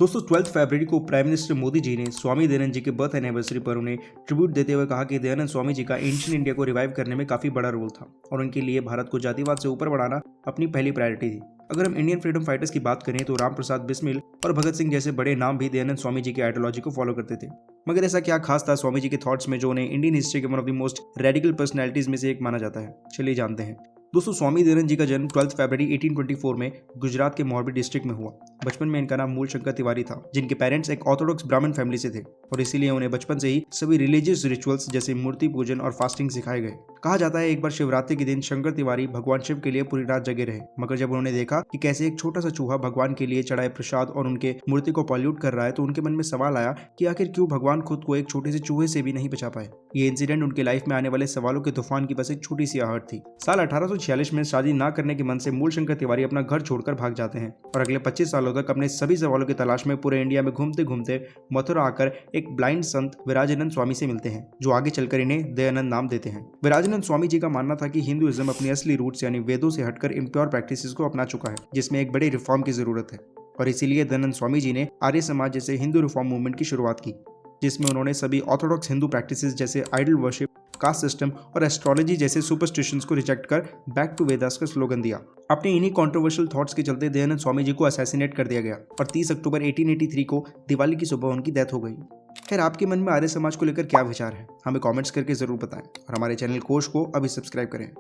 दोस्तों 12 फरवरी को prime minister Modi ji ने स्वामी दयानंद जी के बर्थ एनिवर्सरी पर उन्हें ट्रिब्यूट देते हुए कहा कि दयानंद स्वामी जी का एंशिएंट इंडिया को रिवाइव करने में काफी बड़ा रोल था और उनके लिए भारत को जातिवाद से ऊपर बढ़ाना अपनी पहली प्रायोरिटी थी। अगर हम इंडियन फ्रीडम फाइटर्स की बात करें तो राम प्रसाद बिस्मिल और भगत सिंह जैसे बड़े नाम भी दयानंद स्वामी जी की आइडियोलॉजी को फॉलो करते थे। मगर ऐसा क्या खास था स्वामी जी के थॉट्स में जो उन्हें इंडियन हिस्ट्री के one of the most radical personalities में से एक माना जाता है? चलिए जानते हैं। दोस्तों स्वामी दयानंद जी का जन्म 12 फरवरी 1824 में गुजरात के मोरबी डिस्ट्रिक्ट में हुआ। बचपन में इनका नाम मूलशंकर तिवारी था, जिनके पेरेंट्स एक ऑर्थोडॉक्स ब्राह्मण फैमिली से थे और इसीलिए उन्हें बचपन से ही सभी रिलीजियस रिचुअल्स जैसे मूर्ति पूजन और फास्टिंग सिखाए गए। कहा जाता है एक बार शिवरात्रि के दिन शंकर तिवारी भगवान शिव के लिए पूरी रात जगे रहे, मगर जब उन्होंने देखा कि कैसे एक छोटा सा चूहा भगवान के लिए चढ़ाए प्रसाद और उनके मूर्ति को पॉल्यूट कर रहा है तो उनके मन में सवाल आया कि आखिर क्यों भगवान खुद को एक छोटे से चूहे से भी नहीं बचा पाए। ये इंसिडेंट उनके लाइफ में आने वाले सवालों के तूफान की बस एक छोटी सी आहट थी। साल 1846 में शादी ना करने के मन से मूलशंकर तिवारी अपना घर छोड़कर भाग जाते हैं और अगले 25 सालों तक अपने सभी सवालों की तलाश में पूरे इंडिया में घूमते घूमते मथुरा आकर एक ब्लाइंड संत विराजानंद स्वामी से मिलते हैं, जो आगे चलकर इन्हें दयानंद नाम देते हैं। विराजानंद स्वामी जी का मानना था कि हिंदुइज्म अपनी असली रूट्स यानी वेदों से हटकर इम्प्योर प्रैक्टिसेस को अपना चुका है, जिसमें एक बड़े रिफॉर्म की जरूरत है और इसीलिए दयानंद स्वामी जी ने आर्य समाज जैसे हिंदू रिफॉर्म मूवमेंट की शुरुआत की, जिसमें उन्होंने सभी ऑर्थोडॉक्स हिंदू प्रैक्टिसेस जैसे आइडल वर्शिप, कास्ट सिस्टम और एस्ट्रोलॉजी जैसे सुपरस्टिशंस को रिजेक्ट कर बैक टू वेदास का स्लोगन दिया। अपने इन्हीं कंट्रोवर्शियल थॉट्स के चलते दयानंद स्वामी जी को असैसिनेट कर दिया गया और 30 अक्टूबर 1883 को दिवाली की सुबह उनकी डेथ हो गई। खैर, आपके मन में आर्य समाज को लेकर क्या विचार है, हमें कमेंट्स करके जरूर बताएं और हमारे चैनल कोश को अभी सब्सक्राइब करें।